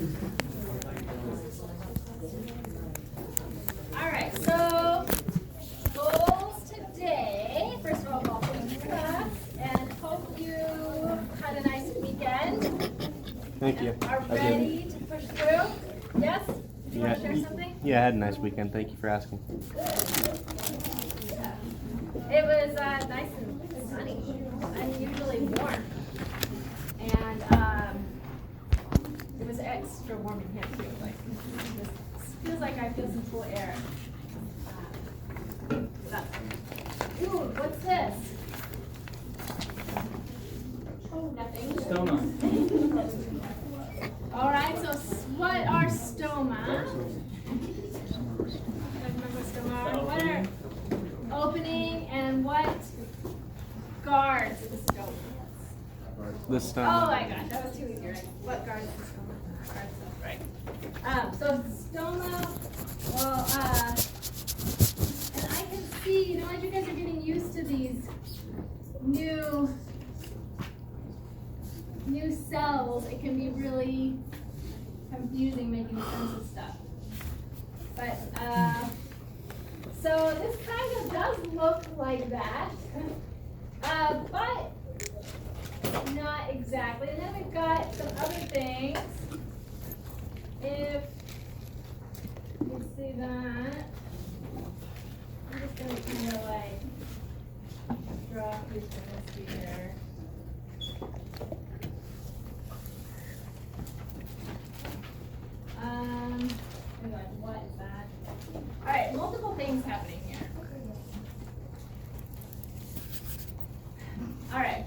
All right, so goals today. First of all, welcome to class, and hope you had a nice weekend. Thank you. Are ready to push through? Yes? Do you want to share something? Yeah, I had a nice weekend. Thank you for asking. It was nice and sunny, unusually warm, and it was extra warm in here too. Like, it feels like I feel some cool air. Ooh, what's this? Oh, nothing. Stoma. All right, so what are stoma? What are opening and what guards the stoma? The Oh stoma. my gosh, that was too easy, right? What guards the stoma? Guards the, right. So stoma, well, and I can see, as you guys are getting used to these new cells, it can be really confusing making sense of stuff. But, so this kind of does look like that, but not exactly. And then we've got some other things. If you see that, I'm just going to kind of like draw through things here. What is that? All right, multiple things happening here. All right.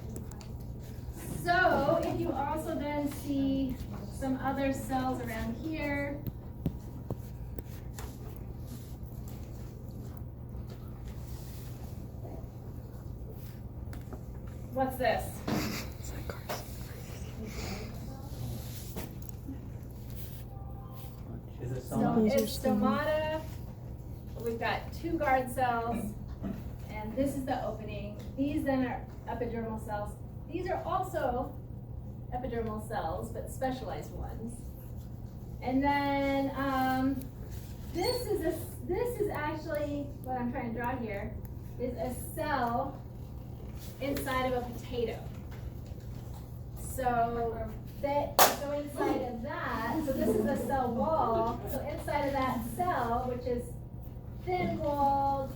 So if you also then see some other cells around here. What's this? Is it So stoma? it's stomata. We've got two guard cells, and this is the opening. These then are epidermal cells. These are also epidermal cells, but specialized ones. And then this is actually what I'm trying to draw here is a cell inside of a potato. So inside of that, so this is a cell wall. So inside of that cell, which is thin-walled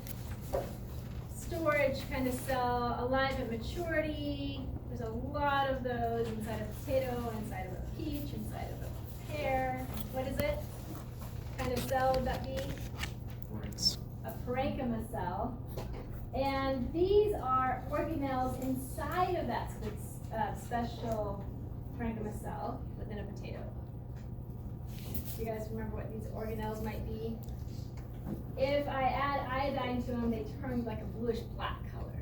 storage kind of cell, alive at maturity. There's a lot of those inside of a potato, inside of a peach, inside of a pear. What is it? What kind of cell would that be? A parenchyma cell. And these are organelles inside of that special parenchyma cell within a potato. Do you guys remember what these organelles might be? If I add iodine to them, they turn like a bluish black color.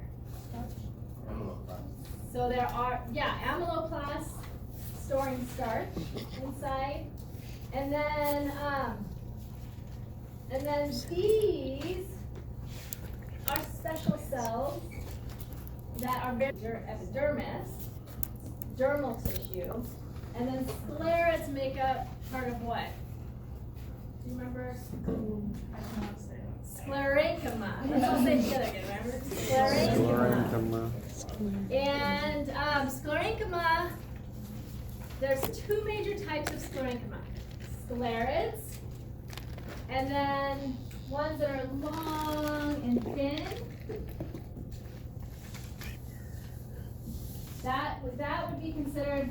So there are, amyloplasts storing starch inside. And then these are special cells that are epidermis, dermal tissue, and then sclerates make up part of what? Do you remember? Sclerenchyma. Let's all say it together again, remember? Sclerenchyma. And sclerenchyma, there's two major types of sclerenchyma. Sclerids, and then ones that are long and thin. That would be considered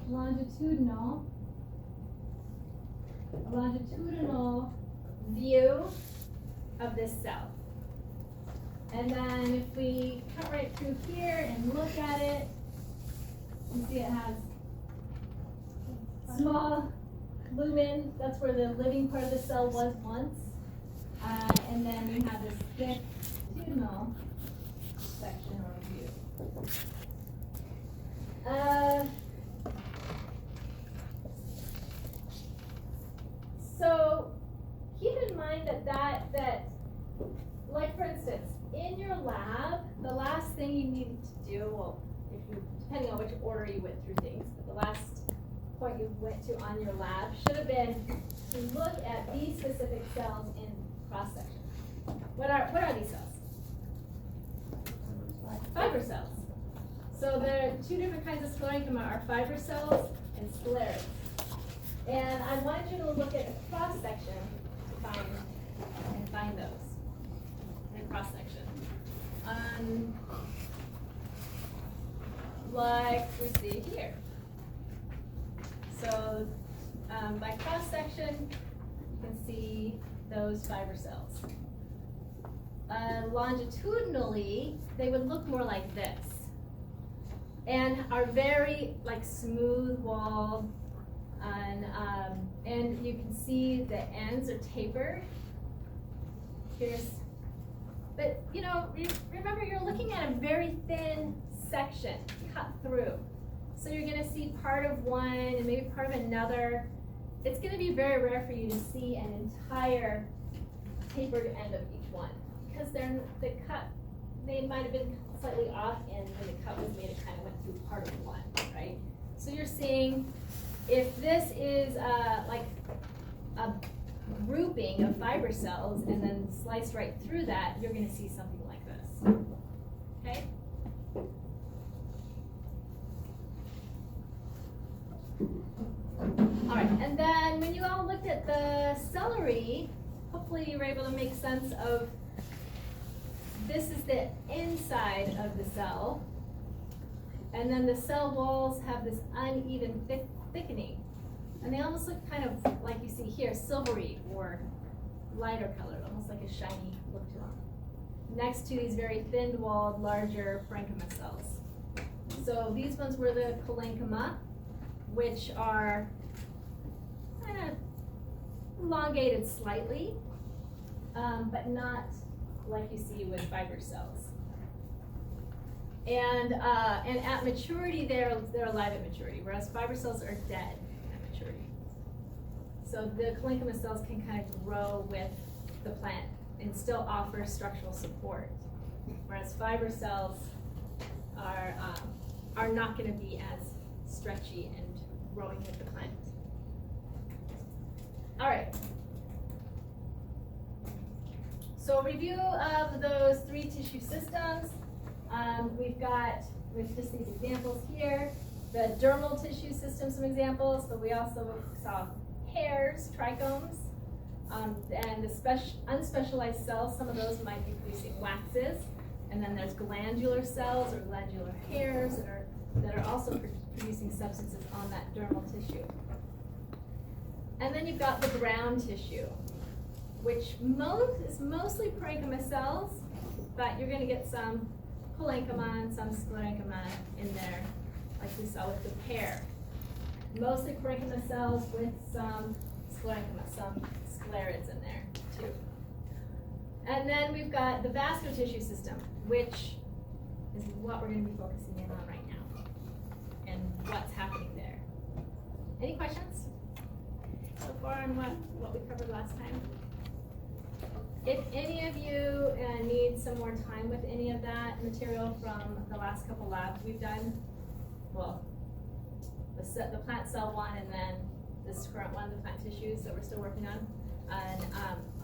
longitudinal view of this cell. And then if we cut right through here and look at it, you see it has small lumen. That's where the living part of the cell was once. And then we have this thick longitudinal section or view. So keep in mind that like for instance, in your lab, the last thing you need to do, well, if you depending on which order you went through things, but the last point you went to on your lab should have been to look at these specific cells in cross-section. What are these cells? Fiber cells. So there are two different kinds of sclerenchyma, are fiber cells and sclerids. And I wanted you to look at a cross-section to find those in a cross-section. Like we see here. So by cross-section, you can see those fiber cells. Longitudinally, they would look more like this and are very like smooth-walled, and you can see the ends are tapered. But you know, remember you're looking at a very thin section cut through. So you're gonna see part of one and maybe part of another. It's gonna be very rare for you to see an entire tapered end of each one because they might have been slightly off, and when the cut was made, it kind of went through part of one, right? So you're seeing if this is like a grouping of fiber cells and then sliced right through that, you're going to see something like this. Okay? All right, and then when you all looked at the celery, hopefully you were able to make sense of this is the inside of the cell, and then the cell walls have this uneven thickening. And they almost look kind of like you see here, silvery or lighter colored, almost like a shiny look to them. Next to these very thin-walled, larger parenchyma cells. So these ones were the cholenchyma, which are kind of elongated slightly, but not like you see with fiber cells. And at maturity, they're alive at maturity, whereas fiber cells are dead. So the cholenchyma cells can kind of grow with the plant and still offer structural support, whereas fiber cells are not going to be as stretchy and growing with the plant. All right. So a review of those three tissue systems. With just these examples here. The dermal tissue system, some examples, but we also saw hairs, trichomes, and the unspecialized cells. Some of those might be producing waxes, and then there's glandular cells or glandular hairs that are also producing substances on that dermal tissue. And then you've got the ground tissue, which is mostly parenchyma cells, but you're going to get some cholenchyma and some sclerenchyma in there, like we saw with the pear. Mostly parenchyma cells with some sclerenchyma, some sclerids in there too. And then we've got the vascular tissue system, which is what we're going to be focusing in on right now, and what's happening there. Any questions so far on what we covered last time? If any of you need some more time with any of that material from the last couple labs we've done, well, the plant cell one and then this current one, the plant tissues that we're still working on, and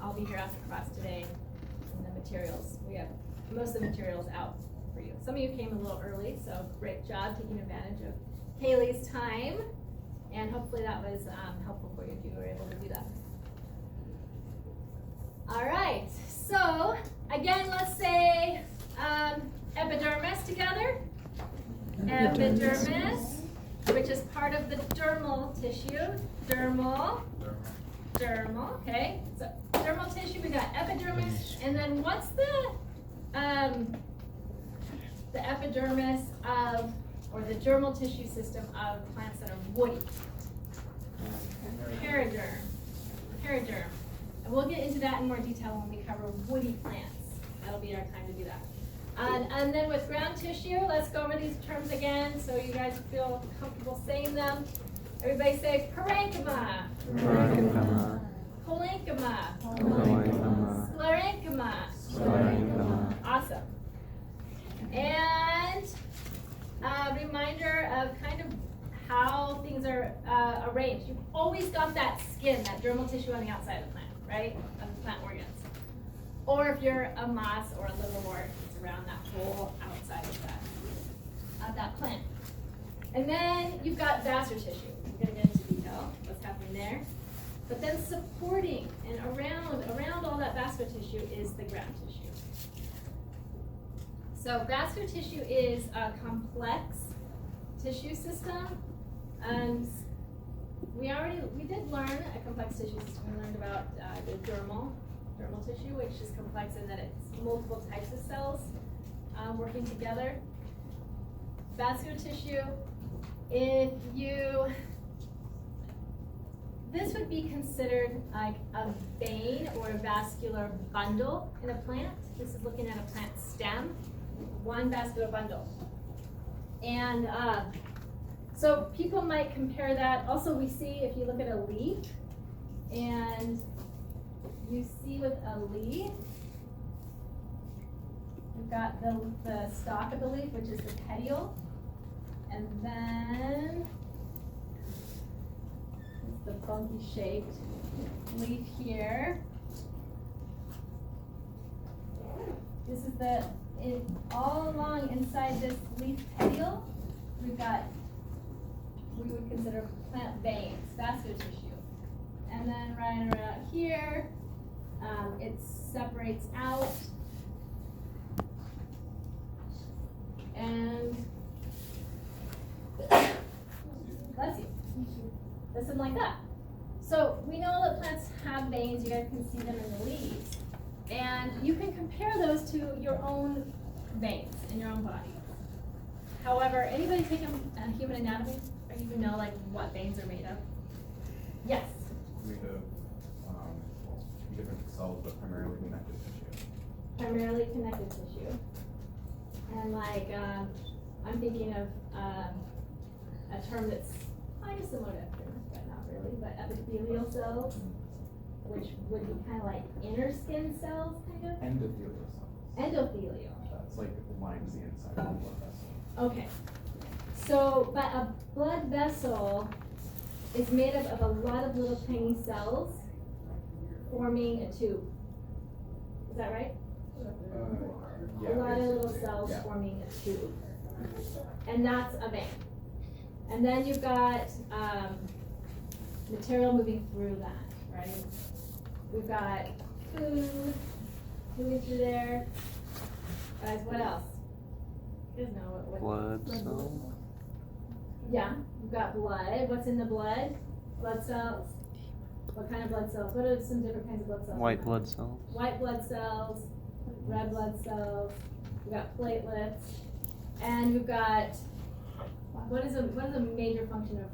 I'll be here after class today and the materials. We have most of the materials out for you. Some of you came a little early, so great job taking advantage of Kaylee's time, and hopefully that was helpful for you if you were able to do that. All right, so again, let's say epidermis together. Epidermis, which is part of the dermal tissue. Dermal, okay. So dermal tissue, we got epidermis, and then what's the epidermis of, or the dermal tissue system of plants that are woody? Periderm. And we'll get into that in more detail when we cover woody plants. That'll be our time to do that. And then with ground tissue, let's go over these terms again so you guys feel comfortable saying them. Everybody say parenchyma. Parenchyma. Cholenchyma. Cholenchyma. Sclerenchyma. Awesome. And a reminder of kind of how things are arranged. You've always got that skin, that dermal tissue on the outside of the plant, right? Of the plant organs. Or if you're a moss or a liverwort, it's around that whole outside of that plant. And then you've got vascular tissue. We're gonna get into detail what's happening there. But then supporting and around all that vascular tissue is the ground tissue. So vascular tissue is a complex tissue system. We did learn a complex tissue system. We learned about the dermal tissue, which is complex in that it's multiple types of cells working together. Vascular tissue, this would be considered like a vein or a vascular bundle in a plant. This is looking at a plant stem, one vascular bundle. And so people might compare that. Also, we see if you look at a leaf, and you see with a leaf, you've got the stalk of the leaf, which is the petiole, and then it's the funky shaped leaf here. This is all along inside this leaf petiole, we would consider plant veins, vascular tissue. And then right around here, it separates out. And bless you. Something like that. So we know that plants have veins. You guys can see them in the leaves. And you can compare those to your own veins in your own body. However, anybody take a human anatomy? Or you know like what veins are made of? Yes. Made of different cells, but primarily connective tissue. Primarily connective tissue. And like, I'm thinking of a term that's kind of similar to epidermis, but not really, but epithelial cells, which would be kind of like inner skin cells, kind of? Endothelial cells. Endothelial. That's like it lines the inside of the blood vessel. Okay. So, but a blood vessel is made up of a lot of little tiny cells forming a tube. Is that right? Yeah, A lot of little basically, cells yeah. forming a tube. And that's a vein. And then you've got material moving through that, right? We've got food moving through there. Guys, what else? You guys know what Blood cells. Yeah, you've got blood. What's in the blood? Blood cells. What kind of blood cells? What are some different kinds of blood cells? White blood cells. White blood cells, red blood cells. We've got platelets, and we've got what is a major function of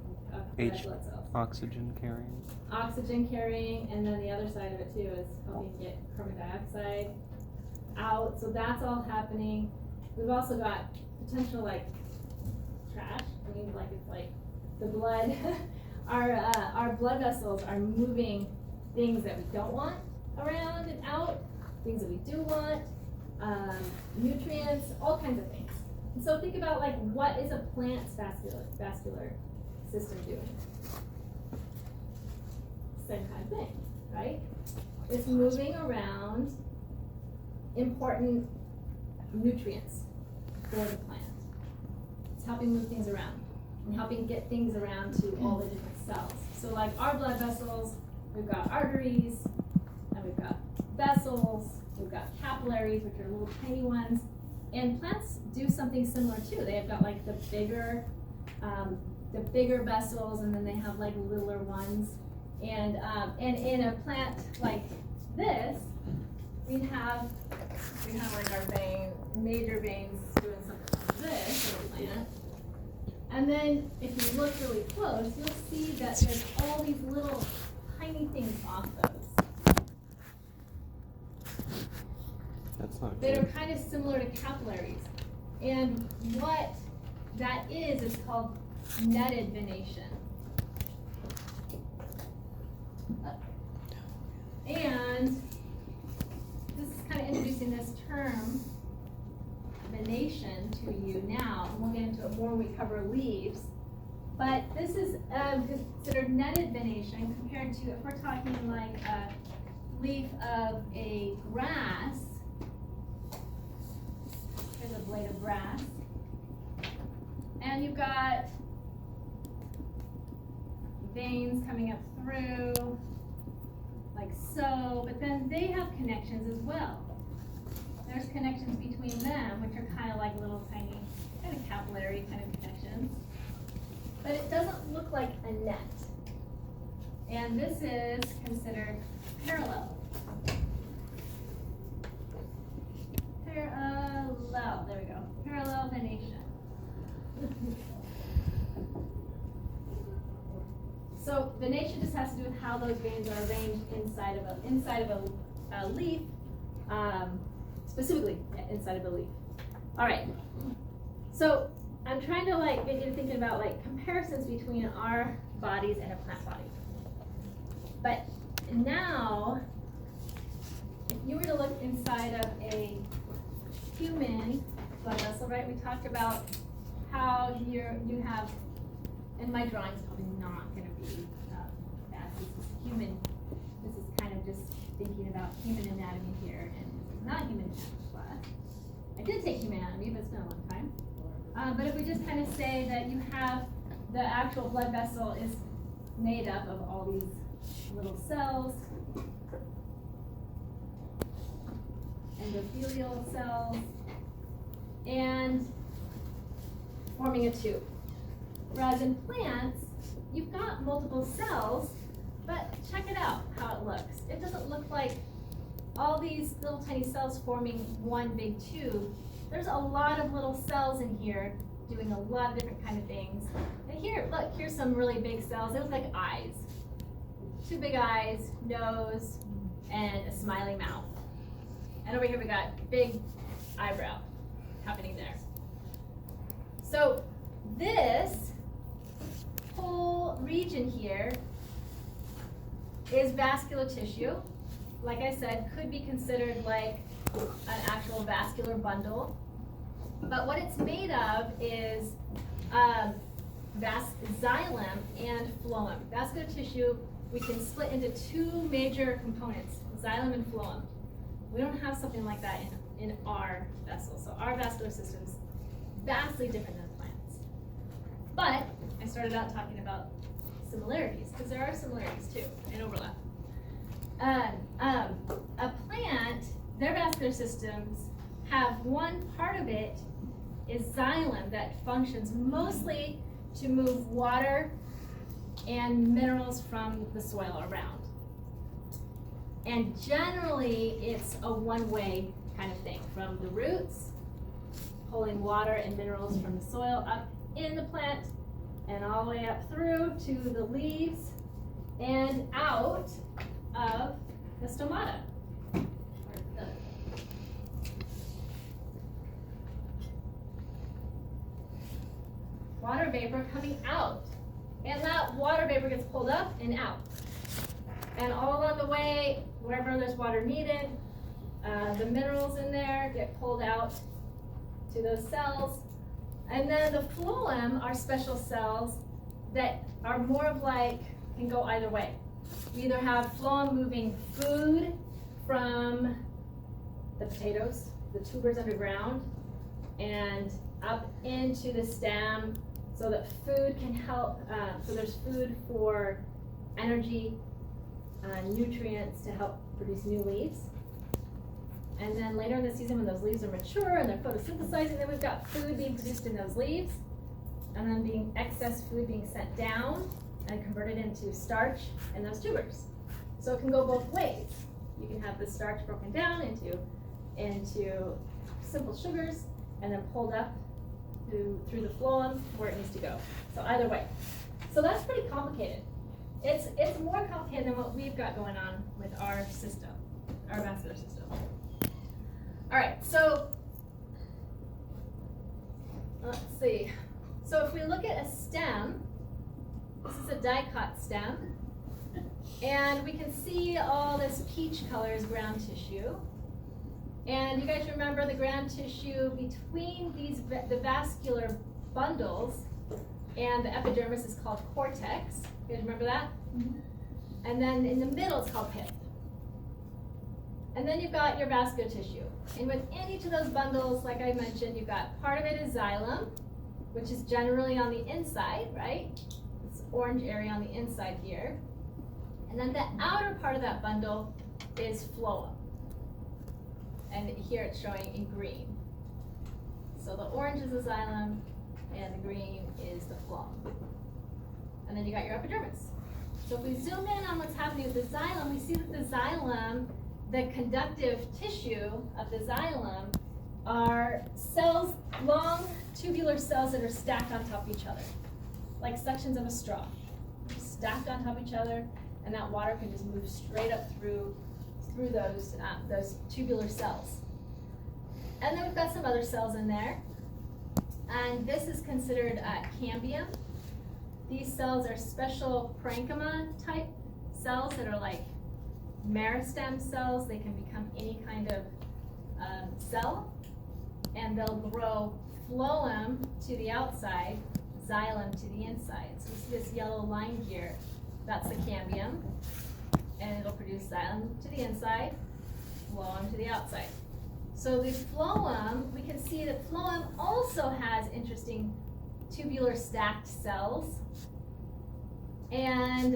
red blood cells? Oxygen carrying. Oxygen carrying, and then the other side of it too is helping get carbon dioxide out. So that's all happening. We've also got potential like trash. I mean, like it's like the blood. Our blood vessels are moving things that we don't want around and out, things that we do want, nutrients, all kinds of things. And so think about like what is a plant's vascular system doing? Same kind of thing, right? It's moving around important nutrients for the plant. It's helping move things around and helping get things around to all the different cells. So like our blood vessels, we've got arteries, and we've got vessels, we've got capillaries, which are little tiny ones. And plants do something similar too. They've got like the bigger vessels, and then they have like littler ones. And in a plant like this, we have like our major veins doing something like this in a plant. And then if you look really close, you'll see that there's all these little tiny things off those. That's not That are good. kind of similar to capillaries. And what that is called netted venation. And this is kind of introducing this term, venation, to you now, and we'll get into it more when we cover leaves. But this is considered netted venation compared to if we're talking like a leaf of a grass. Here's a blade of grass. And you've got veins coming up through, like so, but then they have connections as well. There's connections between them, which are kind of like little tiny, kind of capillary kind of connections. But it doesn't look like a net. And this is considered parallel. Parallel, there we go. Parallel venation. So venation just has to do with how those veins are arranged inside of a leaf, specifically inside of a leaf. All right. So I'm trying to like get you thinking about like comparisons between our bodies and a plant body. But now, if you were to look inside of a human blood vessel, right? We talked about how you have, and my drawing's probably not going to be bad. This is human. This is kind of just thinking about human anatomy here, and this is not human anatomy class. I did take human anatomy, but it's been a long time. But if we just kind of say that you have the actual blood vessel is made up of all these little cells, endothelial cells, and forming a tube. Whereas in plants, you've got multiple cells, but check it out how it looks. It doesn't look like all these little tiny cells forming one big tube. There's a lot of little cells in here doing a lot of different kind of things. And here, look, here's some really big cells. They look like eyes. 2 big eyes, nose, and a smiling mouth. And over here we got big eyebrow happening there. So this whole region here is vascular tissue. Like I said, could be considered like an actual vascular bundle. But what it's made of is xylem and phloem. Vascular tissue we can split into 2 major components, xylem and phloem. We don't have something like that in our vessel. So our vascular system's vastly different than plants. But I started out talking about similarities, because there are similarities too, and overlap. A plant, their vascular systems have one part of it is xylem that functions mostly to move water and minerals from the soil around. And generally, it's a one-way kind of thing, from the roots, pulling water and minerals from the soil up in the plant, and all the way up through to the leaves and out of the stomata. Water vapor coming out. And that water vapor gets pulled up and out. And all along the way, wherever there's water needed, the minerals in there get pulled out to those cells. And then the phloem are special cells that are more of like, can go either way. We either have phloem moving food from the potatoes, the tubers underground, and up into the stem so that food can help, so there's food for energy, nutrients to help produce new leaves. And then later in the season when those leaves are mature and they're photosynthesizing, then we've got food being produced in those leaves, and then excess food being sent down and converted into starch in those tubers. So it can go both ways. You can have the starch broken down into simple sugars and then pulled up through the phloem where it needs to go. So either way. So that's pretty complicated. It's more complicated than what we've got going on with our system, our vascular system. All right, so let's see. So if we look at a stem, this is a dicot stem, and we can see all this peach color is ground tissue. And you guys remember the ground tissue between the vascular bundles and the epidermis is called cortex. You guys remember that? Mhm. And then in the middle it's called pith. And then you've got your vascular tissue. And within each of those bundles, like I mentioned, you've got part of it is xylem, which is generally on the inside, right? This orange area on the inside here. And then the outer part of that bundle is phloem. And here it's showing in green. So the orange is the xylem, and the green is the phloem. And then you got your epidermis. So if we zoom in on what's happening with the xylem, we see that the xylem, the conductive tissue of the xylem, are cells, long tubular cells that are stacked on top of each other, like sections of a straw. Just stacked on top of each other, and that water can just move straight up through those tubular cells. And then we've got some other cells in there. And this is considered cambium. These cells are special parenchyma type cells that are like meristem cells. They can become any kind of cell. And they'll grow phloem to the outside, xylem to the inside. So you see this yellow line here, that's the cambium. And it'll produce xylem to the inside, phloem to the outside. So the phloem, we can see that phloem also has interesting tubular stacked cells. And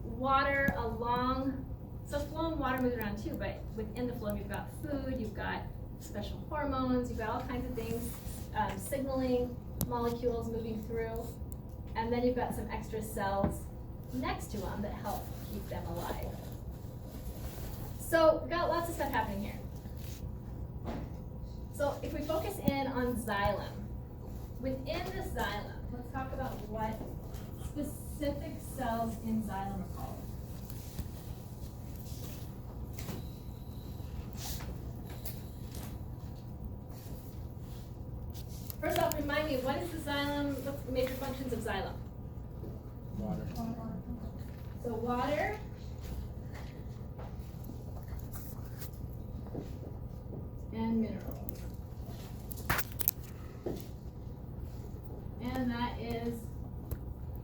water along, so phloem, water moves around too, but within the phloem you've got food, you've got special hormones, you've got all kinds of things, signaling molecules moving through. And then you've got some extra cells next to them that help keep them alive. So we've got lots of stuff happening here. So if we focus in on xylem, within the xylem, let's talk about what specific cells in xylem are called. First off, remind me, what is the xylem, what's the major functions of xylem? Water. So water, and minerals. And that is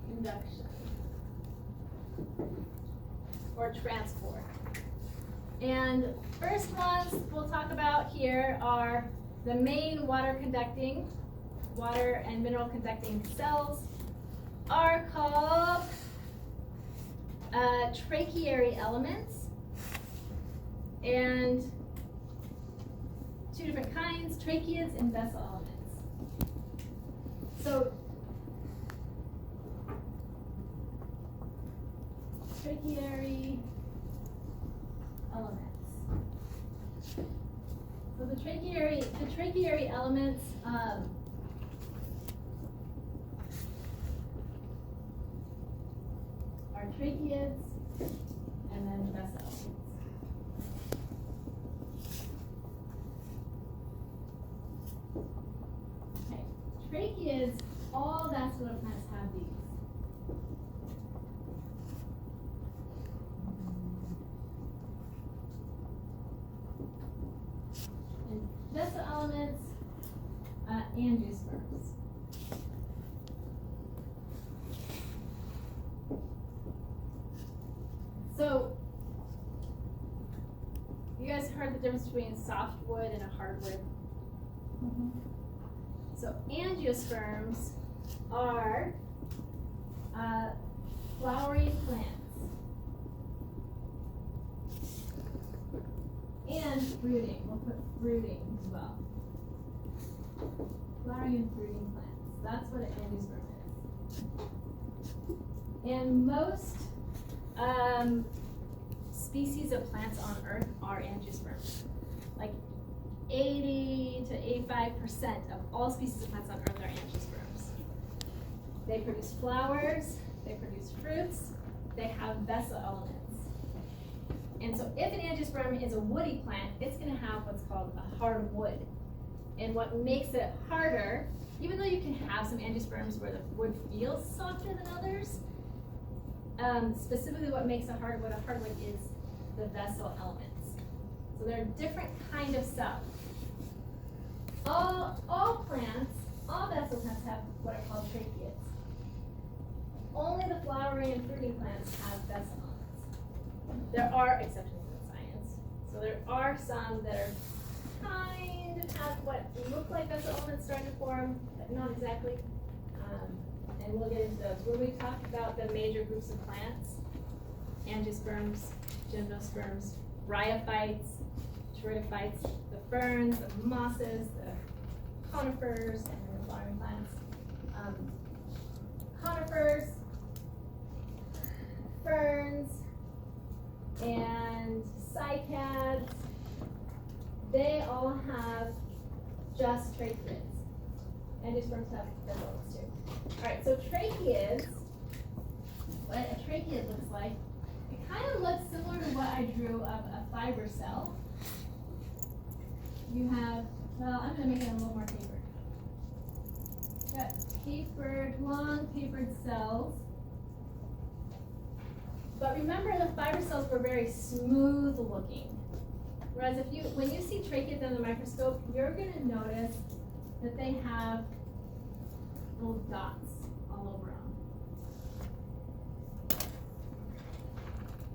induction or transport. And first ones we'll talk about here are the main water and mineral conducting cells are called tracheary elements, and two different kinds, tracheids and vessel elements. So tracheary elements. So the tracheary elements are tracheids and then vessel elements. Okay, tracheids, all vascular plants have these. And vessel elements, angiosperms. So, you guys heard the difference between softwood and a hardwood? Mhm. So, angiosperms are flowering plants and fruiting. We'll put fruiting as well. Flowering and fruiting plants. That's what an angiosperm is. And most species of plants on Earth are angiosperms. Like 80 to 85% of all species of plants on Earth are angiosperms. They produce flowers, they produce fruits, they have vessel elements. And so if an angiosperm is a woody plant, it's going to have what's called a hard wood. And what makes it harder, even though you can have some angiosperms where the wood feels softer than others, specifically what makes a hardwood is the vessel elements. So they're a different kind of cell. All plants all vessel plants have what are called tracheids. Only the flowering and fruiting plants have vessels. There are exceptions in science. So there are some that are kind of have what look like vessel elements starting to form, but not exactly. And we'll get into those. When we talked about the major groups of plants, angiosperms, gymnosperms, bryophytes, pteridophytes, the ferns, the mosses, the conifers, and then the flowering plants. Conifers, ferns, and cycads, they all have just tracheids. Angiosperms have vessels too. Alright, so tracheids, what a tracheid looks like, it kind of looks similar to what I drew of a fiber cell. You have, well, I'm going to make it a little more tapered. Got tapered, long tapered cells. But remember, the fiber cells were very smooth looking. Whereas when you see tracheids under the microscope, you're going to notice that they have little dots all over them.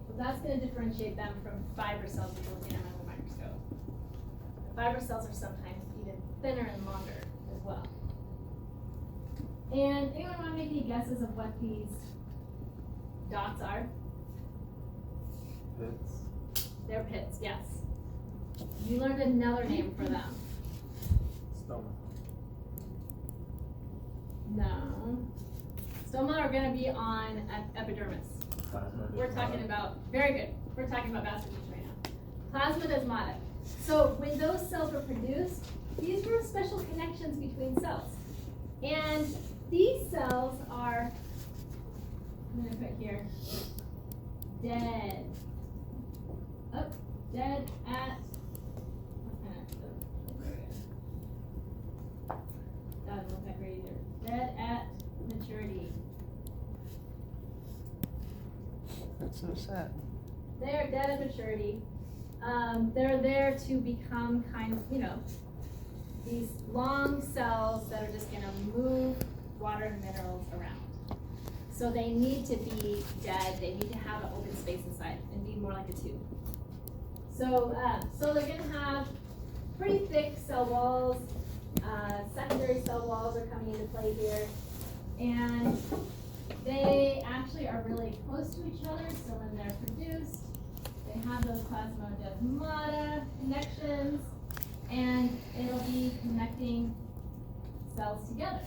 So that's going to differentiate them from fiber cells if you're looking at them under the microscope. The fiber cells are sometimes even thinner and longer as well. And anyone want to make any guesses of what these dots are? Pits. They're pits, yes. You learned another name for them. Stoma. No. Stoma are going to be on epidermis. Plasma. We're talking about, very good, we're talking about vasculature right now. Plasma desmata. So when those cells were produced, these were special connections between cells. And these cells are, I'm going to put here, dead. Oh, dead at, doesn't look that great either. Dead at maturity. That's so sad. They're dead at maturity. They're there to become kind of, these long cells that are just going to move water and minerals around. So they need to be dead. They need to have an open space inside and be more like a tube. So, so they're going to have pretty thick cell walls. Secondary cell walls are coming into play here. And they actually are really close to each other. So when they're produced, they have those plasmodesmata connections, and it'll be connecting cells together.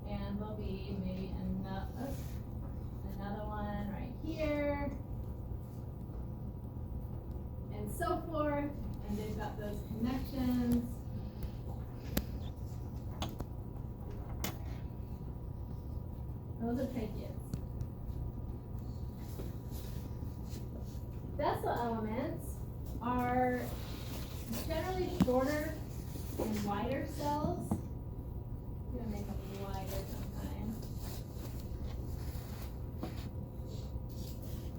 And there'll be maybe another one right here, and so forth. And they've got those connections. Those are tracheids. Vessel elements are generally shorter and wider cells. I'm gonna make them wider sometime.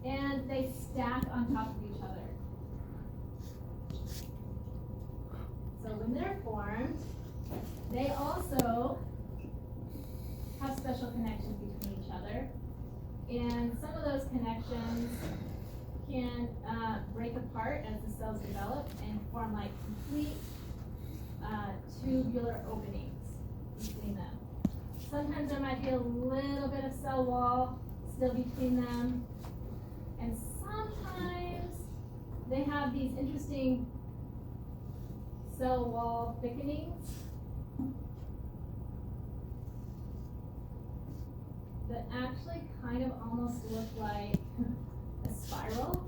And they stack on top of each other. So when they're formed, they also have special connections between each other. And some of those connections can break apart as the cells develop and form like complete tubular openings between them. Sometimes there might be a little bit of cell wall still between them. And sometimes they have these interesting cell wall thickenings that actually kind of almost look like a spiral,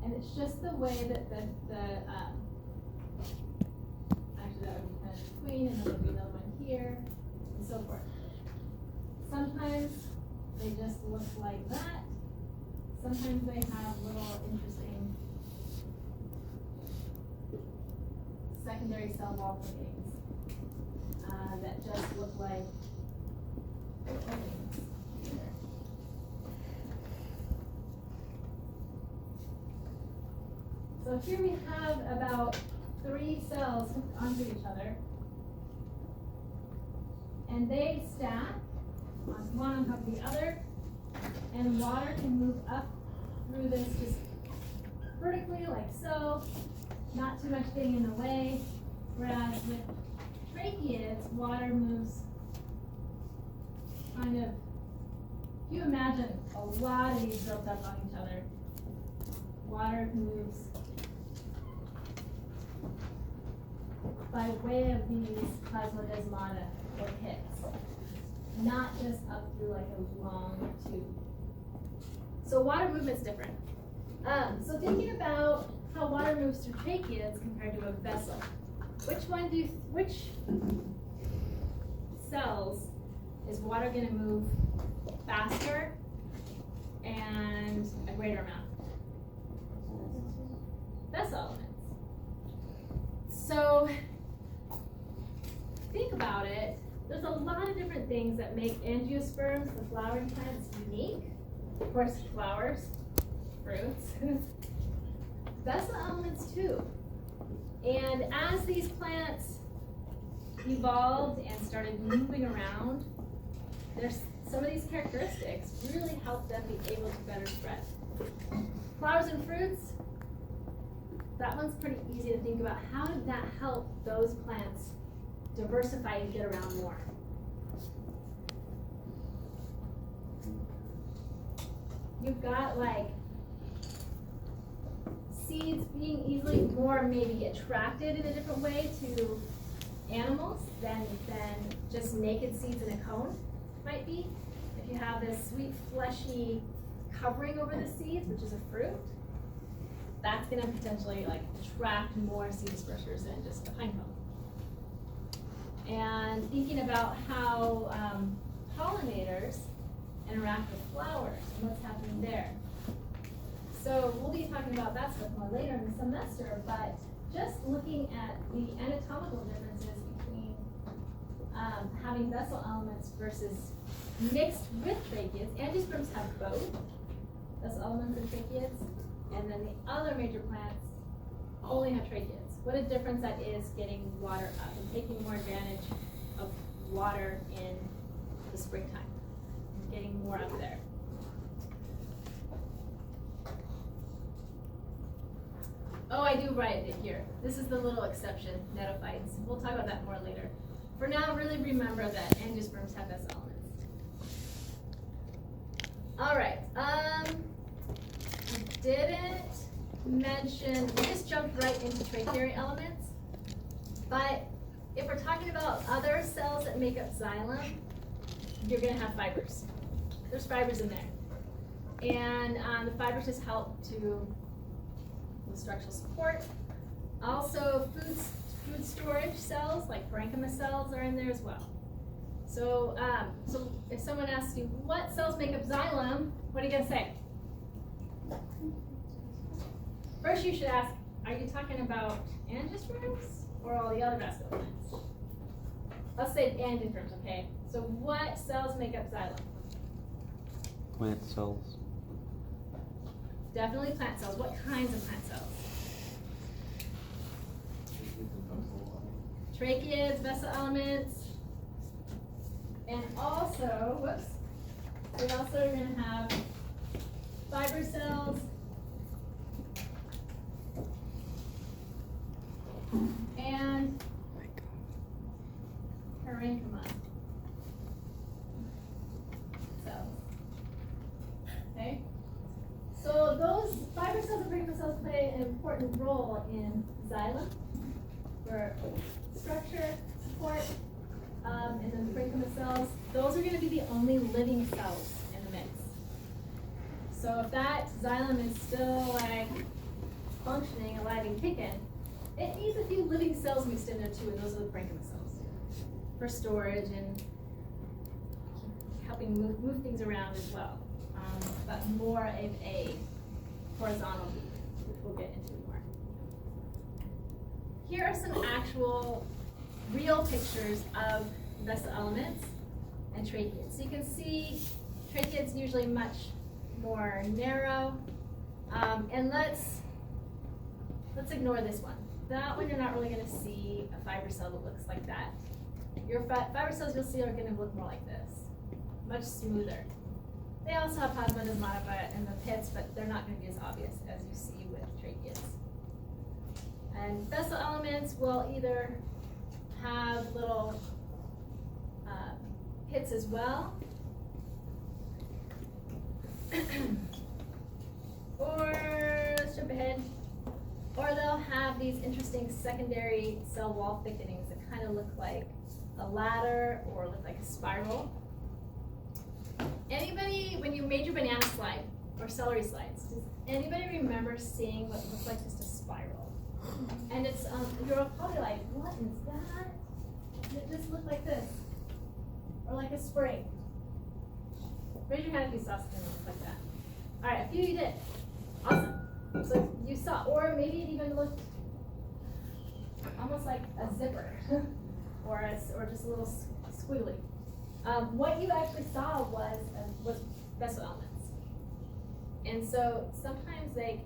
and it's just the way that actually that would be kind of between, and then there'll be another one here, and so forth. Sometimes they just look like that. Sometimes they have little interesting secondary cell wall thickenings that just look like openings here. So here we have about three cells hooked onto each other. And they stack on one on top of the other. And water can move up through this just vertically like so. Not too much getting in the way. Whereas with tracheids, water moves kind of, you imagine a lot of these built up on each other. Water moves by way of these plasmodesmata or pits, not just up through like a long tube. So water movement's different. So thinking about how water moves through tracheids compared to a vessel, which cells is water going to move faster and a greater amount? Vessel elements. So think about it. There's a lot of different things that make angiosperms, the flowering plants, unique. Of course, flowers, fruits. Vessel elements too. And as these plants evolved and started moving around, there's some of these characteristics really help them be able to better spread. Flowers and fruits, that one's pretty easy to think about. How did that help those plants diversify and get around more? You've got like seeds being easily more maybe attracted in a different way to animals than just naked seeds in a cone might be. If you have this sweet fleshy covering over the seeds, which is a fruit, that's going to potentially like attract more seed dispersers than just a pine cone. And thinking about how pollinators interact with flowers and what's happening there. So we'll be talking about that stuff more later in the semester, but just looking at the anatomical differences between having vessel elements versus mixed with tracheids. Angiosperms have both vessel elements and tracheids, and then the other major plants only have tracheids. What a difference that is getting water up and taking more advantage of water in the springtime, getting more up there. Oh, I do write it here. This is the little exception, netophytes. We'll talk about that more later. For now, really remember that angiosperms have vessel elements. All right. I didn't mention, we just jumped right into tracheary elements. But if we're talking about other cells that make up xylem, you're going to have fibers. There's fibers in there. And the fibers just help to with structural support. Also, food storage cells like parenchyma cells are in there as well. So, so if someone asks you what cells make up xylem, what are you gonna say? First, you should ask, are you talking about angiosperms or all the other vascular plants? Let's say angiosperms, okay? So, what cells make up xylem? Plant cells. Definitely plant cells. What kinds of plant cells? Tracheids, vessel elements, and also, whoops, we also are going to have fiber cells and parenchyma cells. Okay? So those fiber cells and parenchyma cells play an important role in xylem for structure, support, and then parenchyma cells. Those are going to be the only living cells in the mix. So if that xylem is still like functioning, alive and kicking, it needs a few living cells mixed in there too, and those are the parenchyma cells for storage and helping move things around as well. But more of a horizontal view, which we'll get into more. Here are some actual real pictures of vessel elements and tracheids. So you can see tracheids usually much more narrow. And let's ignore this one. that one you're not really gonna see a fiber cell that looks like that. Your fiber cells you'll see are gonna look more like this, much smoother. They also have plasmodesmata in the pits, but they're not gonna be as obvious as you see with tracheids. And vessel elements will either have little pits as well, or let's jump ahead, or they'll have these interesting secondary cell wall thickenings that kind of look like a ladder or look like a spiral. Anybody, when you made your banana slide or celery slides, does anybody remember seeing what looks like just a spiral? And it's, you're probably like, what is that? Does it just look like this? Or like a spring? Raise your hand if you saw something that looked like that. All right, a few you did. Awesome. So you saw, or maybe it even looked almost like a zipper, or just a little squiggly. What you actually saw was vessel elements. And so sometimes the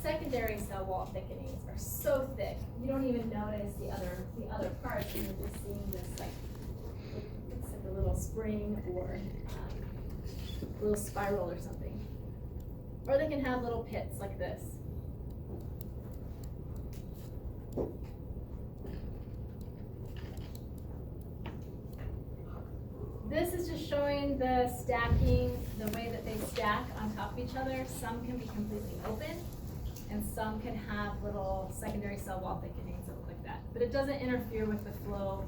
secondary cell wall thickenings are so thick you don't even notice the other parts, and you're just seeing this like it's like a little spring or a little spiral or something. Or they can have little pits like this. This is just showing the stacking, the way that they stack on top of each other. Some can be completely open, and some can have little secondary cell wall thickenings that look like that. But it doesn't interfere with the flow,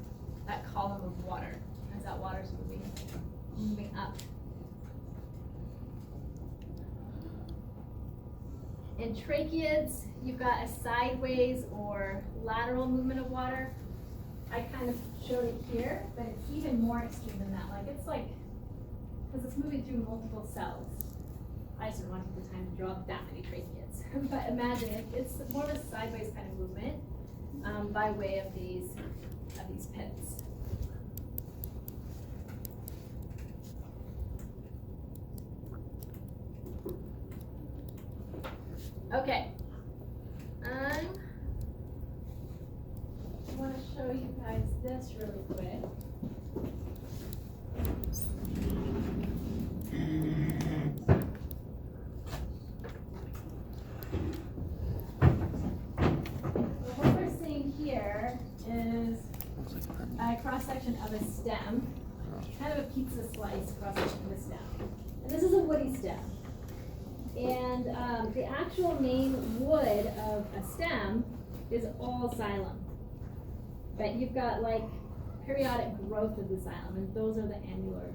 that column of water, as that water's moving up. In tracheids, you've got a sideways or lateral movement of water. I kind of showed it here, but it's even more extreme than that. Like it's like, because it's moving through multiple cells. I just don't want to take the time to draw that many tracheids. But imagine it's more of a sideways kind of movement by way of these pits. Okay. I want to show you guys this really quick. What we're seeing here is a cross-section of a stem, kind of a pizza slice cross-section of a stem. And this is a woody stem. And the actual main wood of a stem is all xylem. But you've got like periodic growth of the xylem, and those are the annular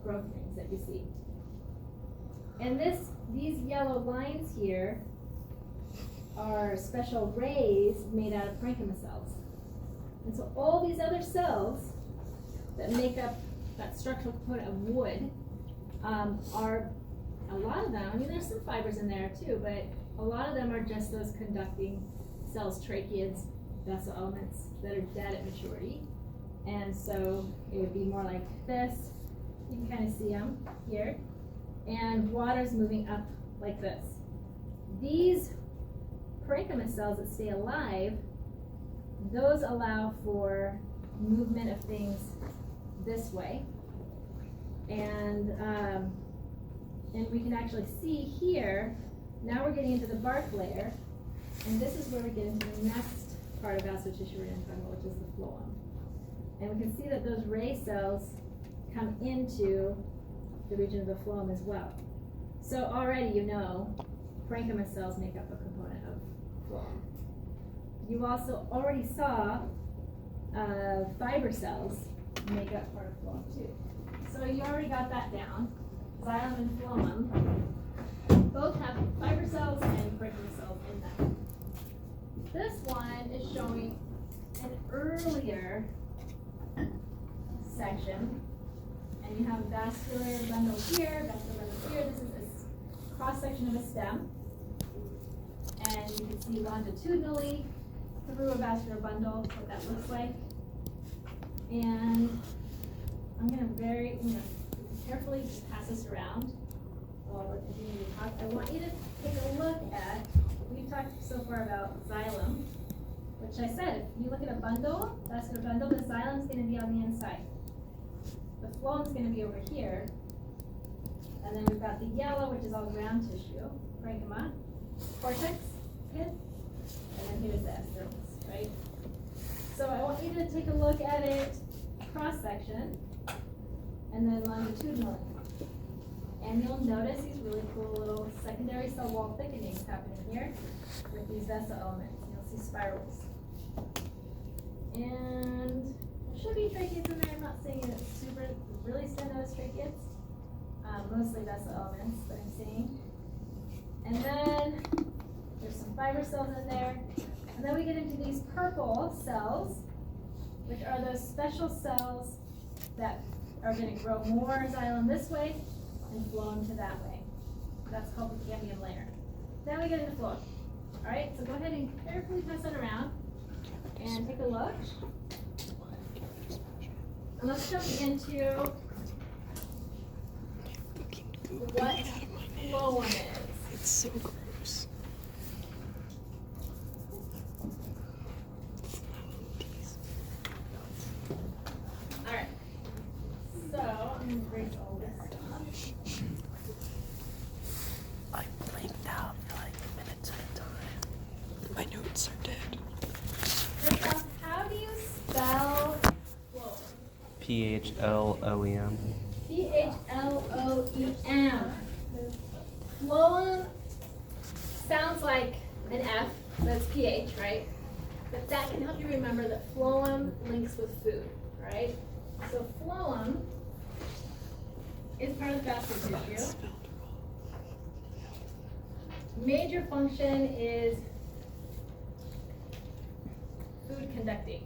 growth rings that you see. And these yellow lines here are special rays made out of parenchyma cells. And so all these other cells that make up that structural component of wood are, a lot of them, I mean there's some fibers in there too, but a lot of them are just those conducting cells, tracheids, vessel elements that are dead at maturity. And so it would be more like this. You can kind of see them here. And water's moving up like this. These parenchyma cells that stay alive, those allow for movement of things this way. And we can actually see here, now we're getting into the bark layer, and this is where we get into the next part of vascular tissue we're going to talk about, which is the phloem. And we can see that those ray cells come into the region of the phloem as well. So already you know parenchyma cells make up a component of phloem. You also already saw fiber cells make up part of phloem too. So you already got that down. Xylem and phloem both have fiber cells and parenchyma cells in them. This one is showing an earlier section, and you have vascular bundle here, vascular bundle here. This is a cross section of a stem, and you can see longitudinally through a vascular bundle what that looks like. And I'm going to carefully just pass this around. well, we'll continue to talk. I want you to take a look at, we've talked so far about xylem, which I said, if you look at a bundle, that's the bundle, the xylem's gonna be on the inside. The phloem's gonna be over here. And then we've got the yellow, which is all ground tissue, parenchyma, cortex, pith, and then here's the epidermis, right? So I want you to take a look at it cross-section, and then longitudinally. And you'll notice these really cool little secondary cell wall thickenings happening here with these vessel elements. You'll see spirals. And there should be tracheids in there. I'm not saying it's super, really stand out as tracheids. Mostly vessel elements that I'm seeing. And then there's some fiber cells in there. And then we get into these purple cells, which are those special cells that are going to grow more xylem this way and phloem to that way. That's called the cambium layer. Then we get into phloem. All right, so go ahead and carefully pass that around and take a look. And let's jump into what phloem is. It's so gross. Alright. So, I'm going to erase all this stuff. I blanked out for like minutes at a time. My notes are dead. First off, how do you spell phloem? Phloem. Phloem. Phloem sounds like an F, that's pH, right? But that can help you remember that phloem links with food, right? So phloem is part of the vascular tissue. Major function is food conducting.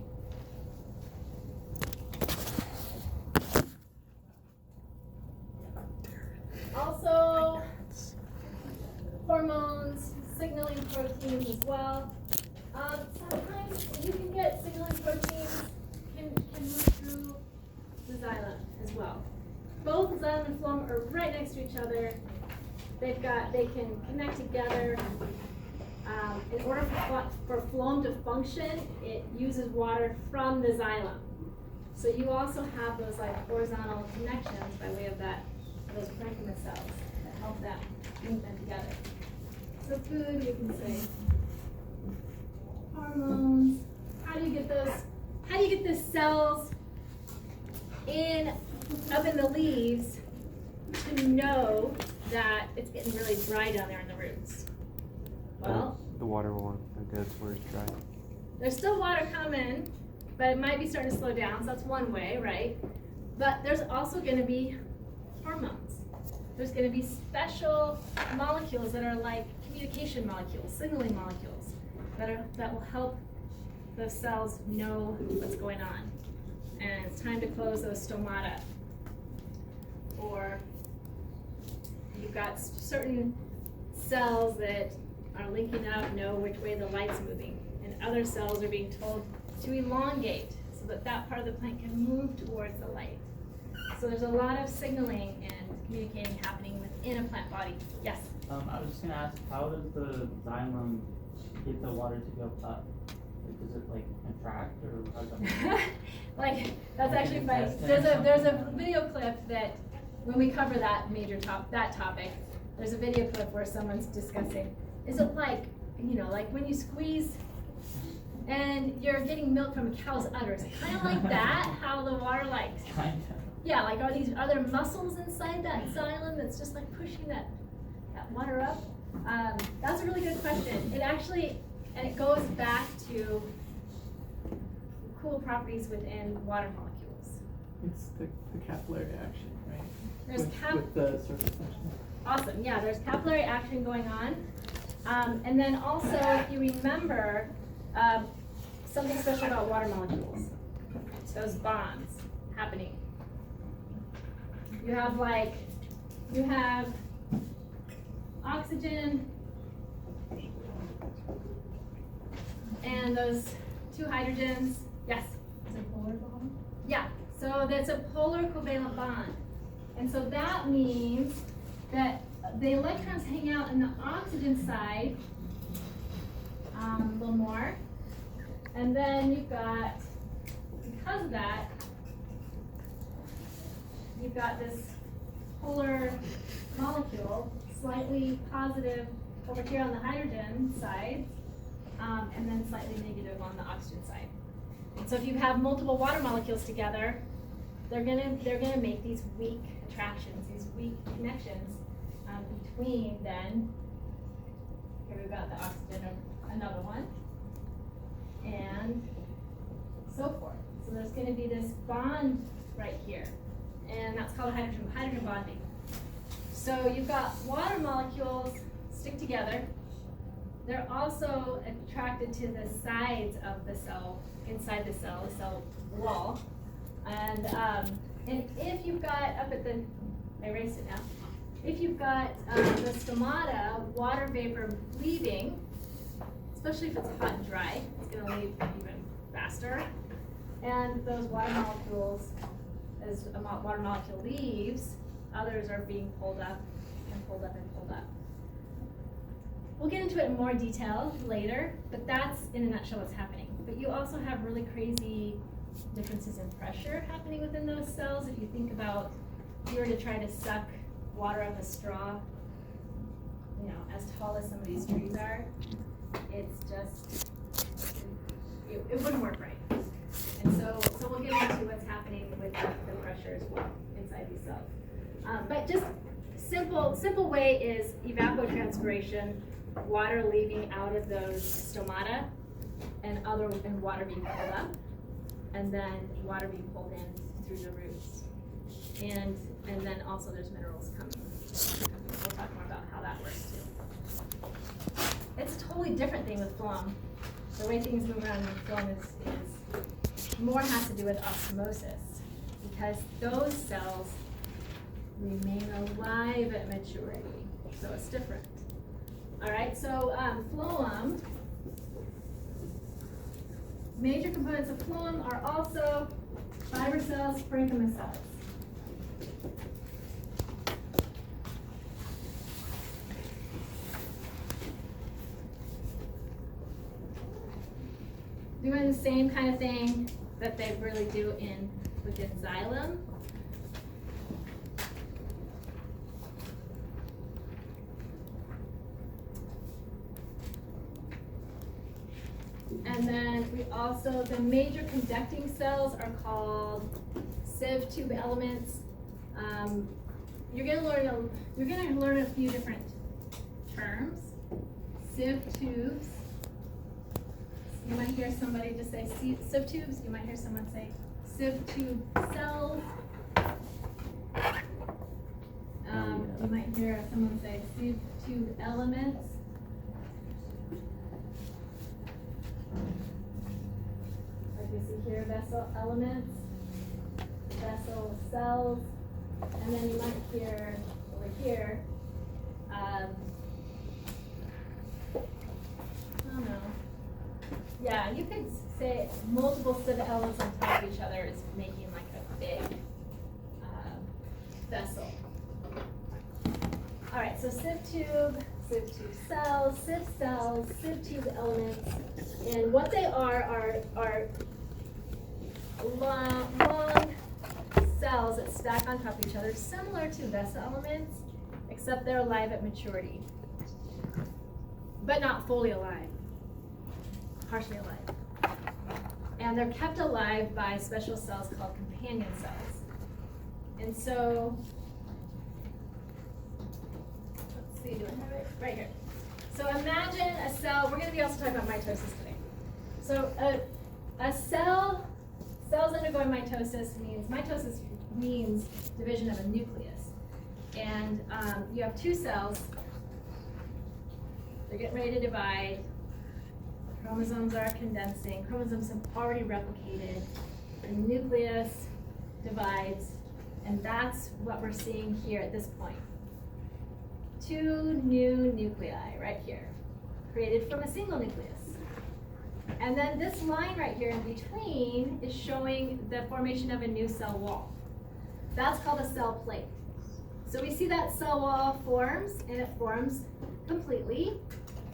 Also, hormones, signaling proteins as well. Sometimes you can get signaling proteins can move through the xylem as well. Both xylem and phloem are right next to each other. They can connect together. In order for phloem to function, it uses water from the xylem. So you also have those like horizontal connections by way of those parenchyma cells that help them link them together. So food, we can say hormones. How do you get those? How do you get the cells up in the leaves to know that it's getting really dry down there in the roots? Well, The water won't go where it's dry. there's still water coming, but it might be starting to slow down, so that's one way, right? But there's also going to be hormones. There's going to be special molecules that are like communication molecules, signaling molecules, that will help those cells know what's going on. And it's time to close those stomata. Or you've got certain cells that are linking up, know which way the light's moving, and other cells are being told to elongate so that that part of the plant can move towards the light. So there's a lot of signaling and communicating happening within a plant body. Yes? I was just gonna ask, how does the xylem get the water to go up? Like, does it like contract, or how does that work? Like, that's actually funny. Intestine. There's a video clip that, when we cover that topic, there's a video clip where someone's discussing, is it like, like when you squeeze and you're getting milk from a cow's udders, kind of like that, how the water Kinda. yeah, like are there muscles inside that xylem that's just like pushing that water up? That's a really good question. It actually, and it goes back to cool properties within water molecules. It's the capillary action, right? There's with the surface tension. Awesome, yeah, there's capillary action going on. And then also, if you remember, something special about water molecules, those bonds happening. You have oxygen and those two hydrogens. Yes? Is it polar bond? Yeah, so that's a polar covalent bond. And so that means that the electrons hang out in the oxygen side a little more. And then you've got, because of that, you've got this polar molecule, slightly positive over here on the hydrogen side, and then slightly negative on the oxygen side. And so if you have multiple water molecules together, they're gonna make these weak attractions, these weak connections between then, here we've got the oxygen of another one, and so forth. So there's gonna be this bond right here, and that's called hydrogen bonding. So you've got water molecules stick together. They're also attracted to the sides of the cell, inside the cell wall. And if you've got I erased it now. If you've got the stomata, water vapor leaving, especially if it's hot and dry, it's gonna leave even faster. And those water molecules, as a water molecule leaves, others are being pulled up and pulled up and pulled up. We'll get into it in more detail later, but that's in a nutshell what's happening. But you also have really crazy differences in pressure happening within those cells. If you think about, if you were to try to suck water out of a straw, you know, as tall as some of these trees are, it's just, it wouldn't work right. And so we'll get into what's happening with the pressure as well inside these cells. But just simple way is evapotranspiration, water leaving out of those stomata, and water being pulled up, and then water being pulled in through the roots. And then also there's minerals coming. We'll talk more about how that works too. It's a totally different thing with phloem. The way things move around in phloem is more has to do with osmosis, because those cells remain alive at maturity. So it's different. All right, so phloem, major components of phloem are also fiber cells, parenchyma cells. Doing the same kind of thing that they really do within xylem. And then we also, the major conducting cells are called sieve tube elements. You're gonna learn a few different terms. Sieve tubes. You might hear somebody just say sieve tubes. You might hear someone say sieve tube cells. You might hear someone say sieve tube elements. Like you see here, vessel elements, vessel cells, and then you might hear over here, I don't know. Yeah, you could say multiple sieve elements on top of each other is making like a big vessel. All right, so sieve tube cells, sieve tube elements, and what they are long cells that stack on top of each other, similar to vessel elements, except they're alive at maturity, but not fully alive, partially alive. And they're kept alive by special cells called companion cells. And so, let's see, do I have it? Right here. So imagine a cell, we're gonna be also talking about mitosis today. So cells undergoing mitosis means division of a nucleus. And you have two cells, they're getting ready to divide, chromosomes are condensing, chromosomes have already replicated, the nucleus divides, and that's what we're seeing here at this point. Two new nuclei right here, created from a single nucleus. And then this line right here in between is showing the formation of a new cell wall. That's called a cell plate. So we see that cell wall forms, and it forms completely.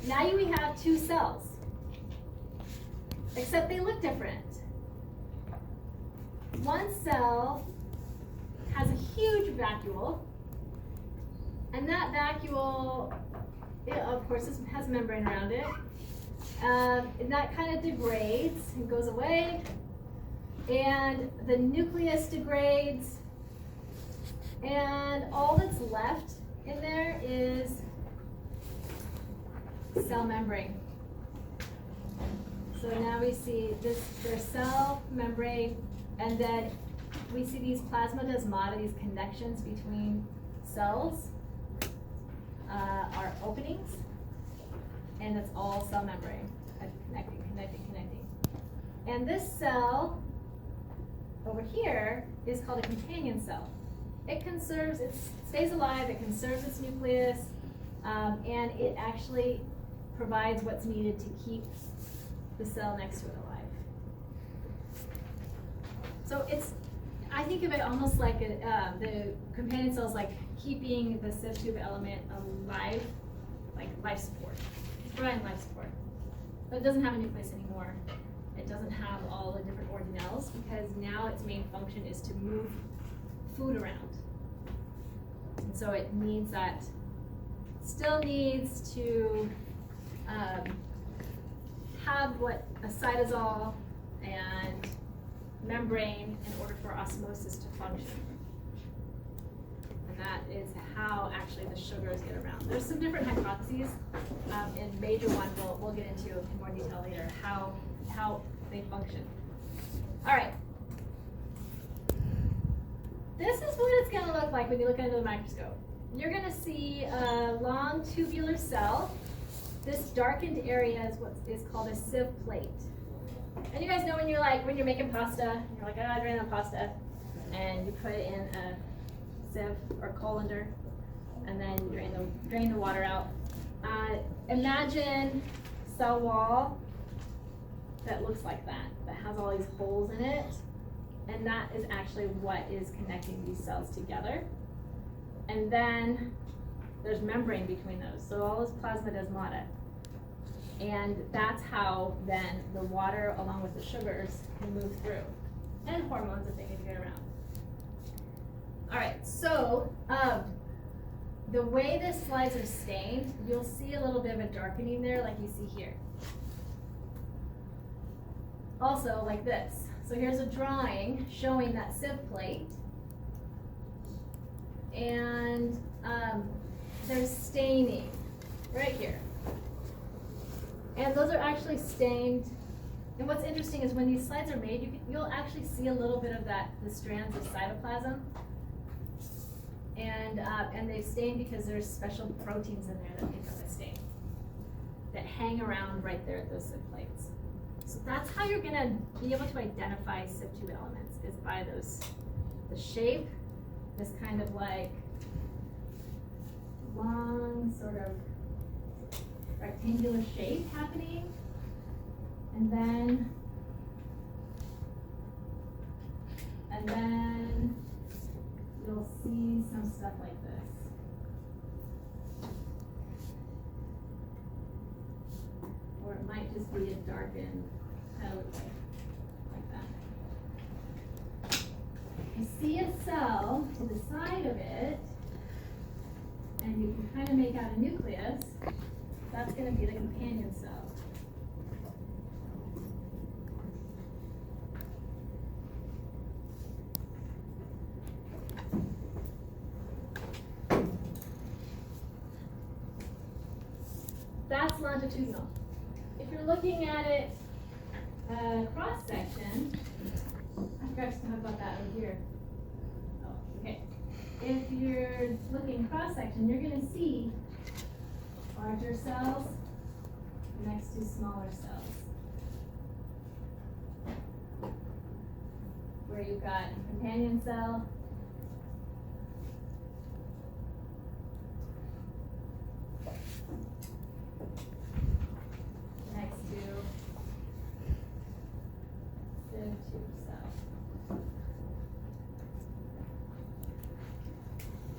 Now we have two cells, except they look different. One cell has a huge vacuole, and that vacuole, of course, has a membrane around it. And that kind of degrades and goes away, and the nucleus degrades, and all that's left in there is cell membrane. So now we see there's cell membrane, and then we see these plasmodesmata, these connections between cells are openings, and it's all cell membrane, connecting. And this cell over here is called a companion cell. It stays alive, it conserves its nucleus, and it actually provides what's needed to keep the cell next to it alive. So I think of it almost like the companion cells like keeping the sieve tube element alive, like life support. It's providing life support. But it doesn't have a nucleus anymore. It doesn't have all the different organelles because now its main function is to move food around. And so it needs that, still needs to have what a cytosol and membrane in order for osmosis to function. And that is how actually the sugars get around. There's some different hypotheses, and major one we'll get into in more detail later, how they function. All right. This is what it's gonna look like when you look under the microscope. You're gonna see a long tubular cell. This darkened area is what is called a sieve plate. And you guys know when you're making pasta, you're like, I drain the pasta, and you put it in a sieve or colander, and then you drain the water out. Imagine cell wall that looks like that has all these holes in it, and that is actually what is connecting these cells together. And then there's membrane between those, so all this plasmodesmata. And that's how then the water along with the sugars can move through, and hormones if they need to get around. All right, so the way the slides are stained, you'll see a little bit of a darkening there like you see here. Also like this. So here's a drawing showing that sieve plate, and there's staining right here. And those are actually stained. And what's interesting is when these slides are made, you'll actually see a little bit of the strands of cytoplasm. And they've stained because there's special proteins in there that make up the stain, that hang around right there at those sieve plates. So that's how you're gonna be able to identify sieve tube elements, is by the shape, this kind of like long sort of rectangular shape happening, and then you'll see some stuff like this. Or it might just be a darkened, kind of like that. You see a cell to the side of it, and you can kind of make out a nucleus. That's going to be the companion cell. That's longitudinal. If you're looking at it cross-section, I forgot to talk about that over here. Oh, okay. If you're looking cross-section, you're going to see larger cells next to smaller cells, where you've got a companion cell, next to sieve tube cell.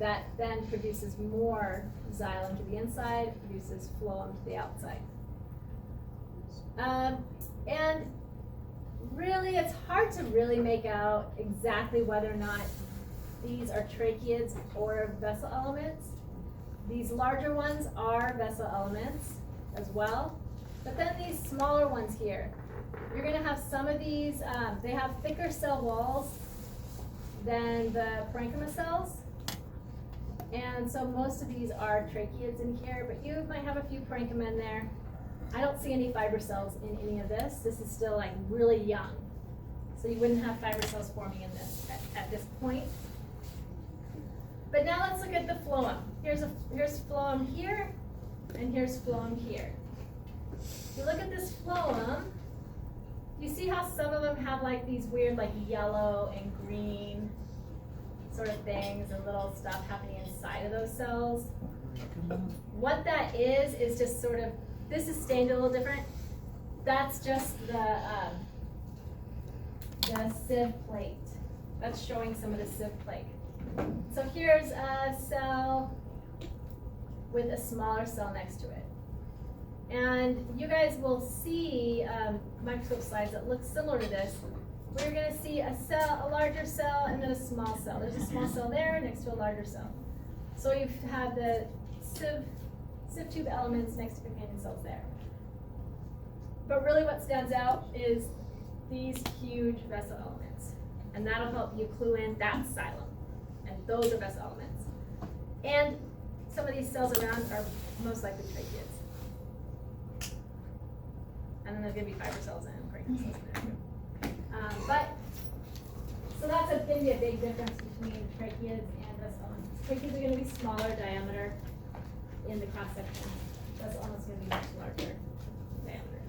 that then produces more xylem to the inside, produces phloem to the outside. And really, it's hard to really make out exactly whether or not these are tracheids or vessel elements. These larger ones are vessel elements as well, but then these smaller ones here, you're gonna have some of these, they have thicker cell walls than the parenchyma cells. And so most of these are tracheids in here, but you might have a few parenchyma in there. I don't see any fiber cells in any of this. This is still like really young. So you wouldn't have fiber cells forming in this at this point. But now let's look at the phloem. Here's phloem here, and here's phloem here. If you look at this phloem, you see how some of them have like these weird like yellow and green sort of things and little stuff happening inside of those cells. What that is just sort of, this is stained a little different. That's just the sieve plate. That's showing some of the sieve plate. So here's a cell with a smaller cell next to it. And you guys will see microscope slides that look similar to this. We're going to see a cell, a larger cell, and then a small cell. There's a small cell there next to a larger cell. So you have the sieve tube elements next to companion cells there. But really what stands out is these huge vessel elements. And that'll help you clue in that's xylem. And those are vessel elements. And some of these cells around are most likely tracheids. And then there's going to be fiber cells and parenchyma cells in there too. So that's going to be a big difference between tracheids and vessel elements. Tracheids are going to be smaller diameter in the cross section. Vessel elements are going to be much larger diameter.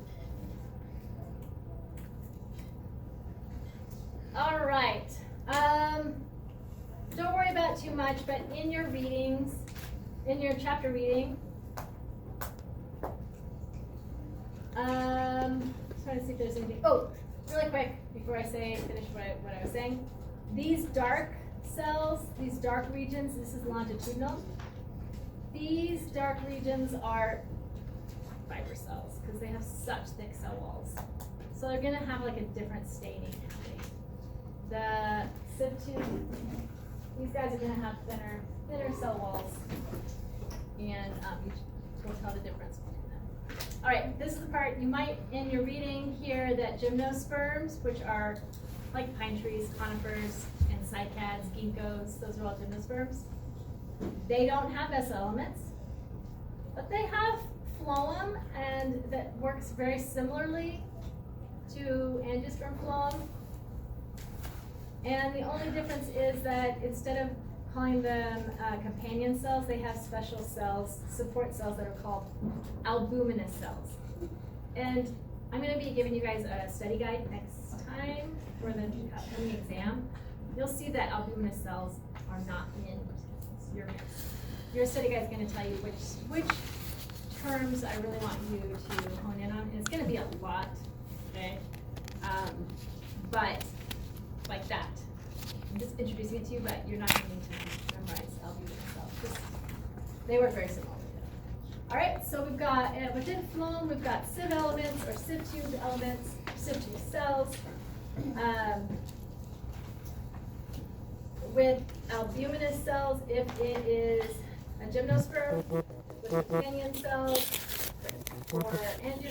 All right. Don't worry about too much, but in your readings, in your chapter reading, trying to see if there's anything. Oh, really quick before I finish what I was saying. These dark cells, these dark regions, this is longitudinal. These dark regions are fiber cells because they have such thick cell walls. So they're going to have like a different staining happening. The sieve tube, these guys are going to have thinner cell walls, and you will tell the difference between them. All right, this is the part you might, in your reading, hear that gymnosperms, which are like pine trees, conifers, and cycads, ginkgos, those are all gymnosperms. They don't have vessel elements, but they have phloem, and that works very similarly to angiosperm phloem. And the only difference is that instead of calling them companion cells, they have special cells, support cells that are called albuminous cells. And I'm going to be giving you guys a study guide next time for the upcoming exam. You'll see that albuminous cells are not in your mix. Your study guide is going to tell you which terms I really want you to hone in on. And it's going to be a lot, okay? But like that. I'm just introducing it to you, but you're not going to need to memorize albuminous cells. They work very similar. All right, so we've got, within phloem, we've got sieve elements or sieve tube elements, sieve tube cells. With albuminous cells, if it is a gymnosperm with companion cells, or angiosperm